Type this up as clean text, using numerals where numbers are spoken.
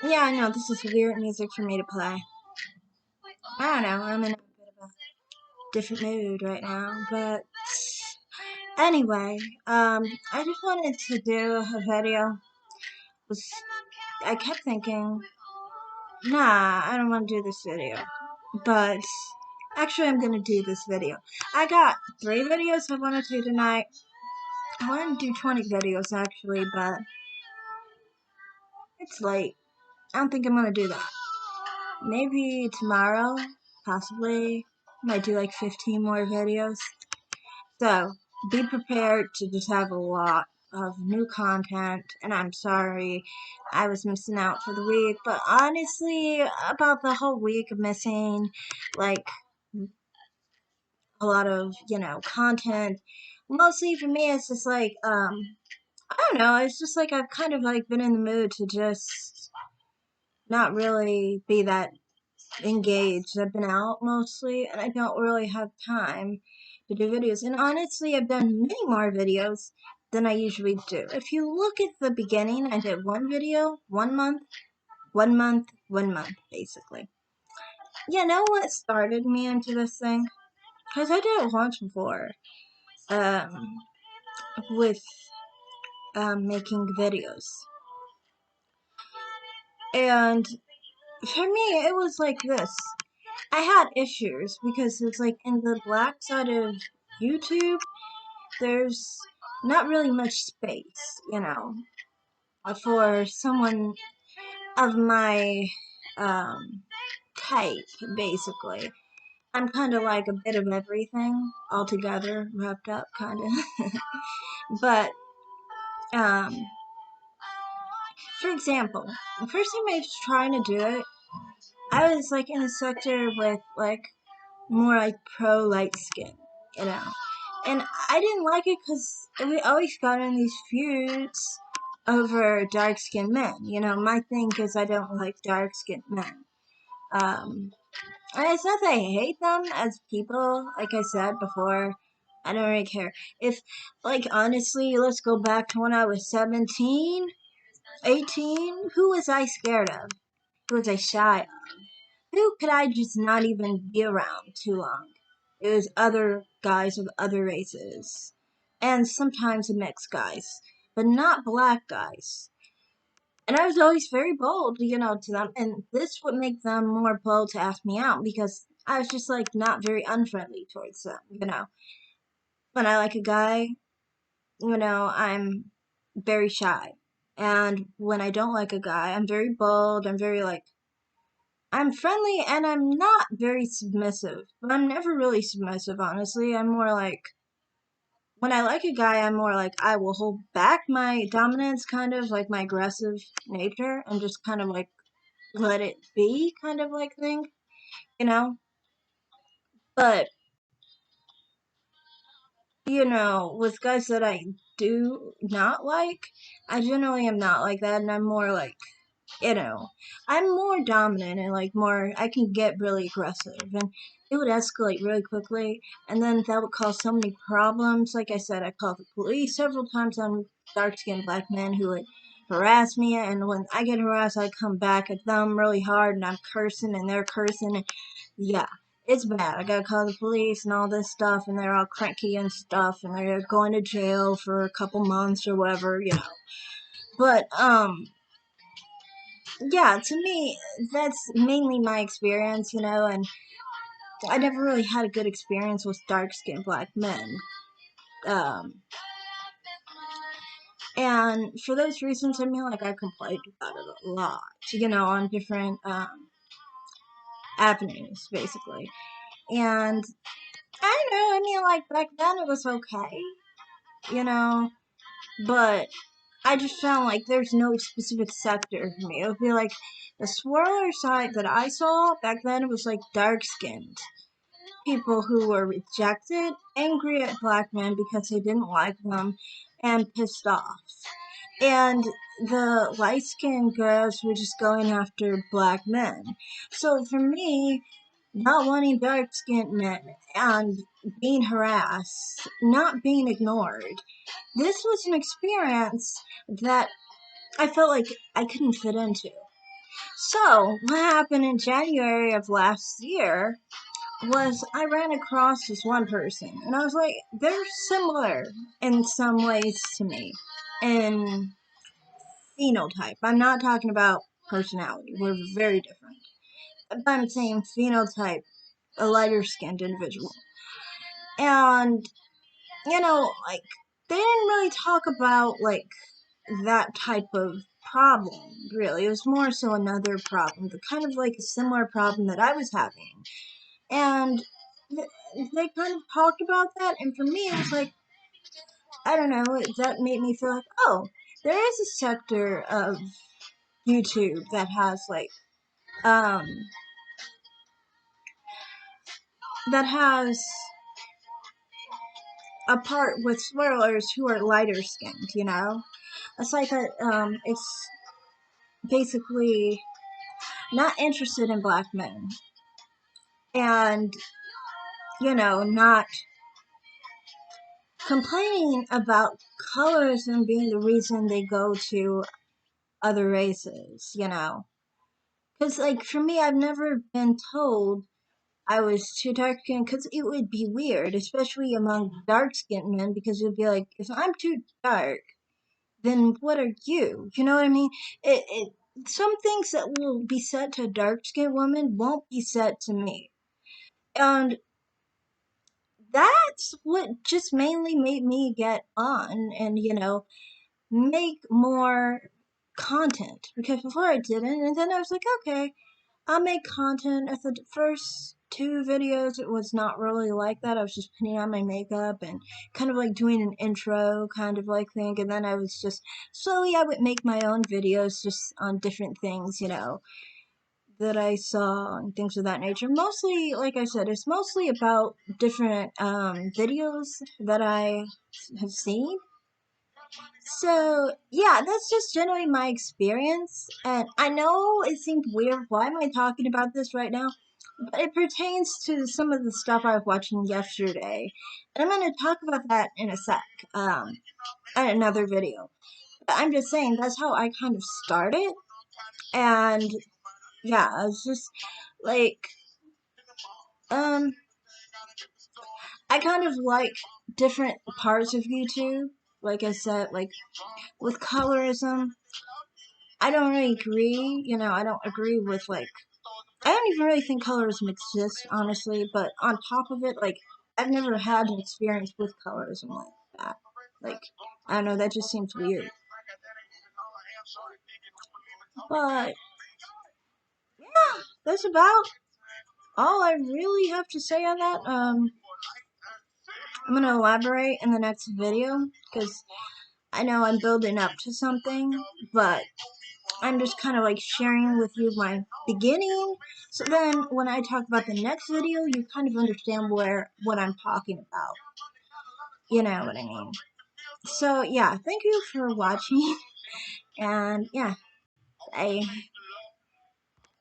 Yeah, I know this is weird music for me to play. I don't know, I'm in a bit of a different mood right now, but anyway, I just wanted to do a video. Was I kept thinking, nah, I don't want to do this video, but actually I'm gonna do this video. I got 3 videos I want to do tonight. I want to do 20 videos actually, but it's late. I don't think I'm gonna do that. Maybe tomorrow, possibly. Might do like 15 more videos. So, be prepared to just have a lot of new content, and I'm sorry I was missing out for the week, but honestly, about the whole week of missing, like, a lot of, content, mostly for me, it's just like, I don't know, it's just like I've kind of like been in the mood to just not really be that engaged. I've been out mostly, and I don't really have time to do videos. And honestly, I've done many more videos than I usually do. If you look at the beginning, I did 1 video, 1 month, 1 month, 1 month, basically. You know what started me into this thing? Because I did it once before, um, with making videos. And for me, it was like this. I had issues because it's like in the black side of YouTube, there's not really much space, for someone of my type, basically. I'm kind of like a bit of everything all together, wrapped up, kind of. But, um, for example, the first time I was trying to do it, I was like in a sector with like more like pro light skin, you know. And I didn't like it because we always got in these feuds over dark skinned men. My thing is I don't like dark skinned men. And it's not that I hate them as people, like I said before. I don't really care. If, like, honestly, let's go back to when I was 17, 18. Who was I scared of? Who was I shy of? Who could I just not even be around too long? It was other guys of other races. And sometimes mixed guys. But not black guys. And I was always very bold, to them. And this would make them more bold to ask me out because I was just, like, not very unfriendly towards them. When I like a guy, I'm very shy. And when I don't like a guy, I'm very bold. I'm very, like, I'm friendly and I'm not very submissive. But I'm never really submissive, honestly. I'm more like, when I like a guy, I'm more like, I will hold back my dominance, kind of like my aggressive nature, and just kind of like let it be, kind of like thing, you know? But, with guys that I do not like, I generally am not like that, and I'm more like, I'm more dominant and like more, I can get really aggressive and it would escalate really quickly and then that would cause so many problems. Like I said, I called the police several times on dark skinned black men who would harass me, and when I get harassed, I come back at them really hard and I'm cursing and they're cursing. And yeah, it's bad. I gotta call the police and all this stuff, and they're all cranky and stuff, and they're going to jail for a couple months or whatever. But, yeah, to me, that's mainly my experience, and I never really had a good experience with dark-skinned black men. Um, and for those reasons, I mean, like, I complained about it a lot, on different, avenues, basically. And, I don't know, I mean, like, back then it was okay, you know, but I just found like there's no specific sector for me. It would be like the swirler side that I saw back then, it was like dark-skinned people who were rejected, angry at black men because they didn't like them, and pissed off. And the light-skinned girls were just going after black men. So for me, not wanting dark-skinned men and being harassed, not being ignored, this was an experience that I felt like I couldn't fit into. So, what happened in January of last year was I ran across this one person, and I was like, they're similar in some ways to me in phenotype. I'm not talking about personality, we're very different. But I'm saying phenotype, a lighter skinned individual. And, like, they didn't really talk about, like, that type of problem, really. It was more so another problem, but kind of like a similar problem that I was having. And they kind of talked about that, and for me, it was like, I don't know, that made me feel like, oh, there is a sector of YouTube that has, like, um, that has a part with swirlers who are lighter skinned, It's like it's basically not interested in black men. And, not complaining about colorism being the reason they go to other races, Because, like, for me, I've never been told I was too dark skinned, because it would be weird, especially among dark skinned men, because it would be like, if I'm too dark, then what are you? You know what I mean? Some things that will be said to a dark skinned woman won't be said to me. And that's what just mainly made me get on and, make more content. Because before I didn't, and then I was like, okay, I'll make content. At the first two videos, it was not really like that. I was just putting on my makeup and kind of like doing an intro kind of like thing. And then I was just slowly, I would make my own videos just on different things, that I saw and things of that nature. Mostly, like I said, it's mostly about different videos that I have seen. So, yeah, that's just generally my experience. And I know it seemed weird. Why am I talking about this right now? But it pertains to some of the stuff I was watching yesterday. And I'm going to talk about that in a sec, in another video. But I'm just saying, that's how I kind of started. And, yeah, it's just, like, I kind of like different parts of YouTube. Like I said, like, with colorism, I don't really agree. I don't agree with, like, I don't even really think colorism exists, honestly. But on top of it, like, I've never had an experience with colorism like that. Like, I don't know, that just seems weird. But, yeah, that's about all I really have to say on that. I'm gonna elaborate in the next video, because I know I'm building up to something, but I'm just kind of like sharing with you my beginning. So then when I talk about the next video, you kind of understand what I'm talking about. You know what I mean? So yeah, thank you for watching. And yeah, bye.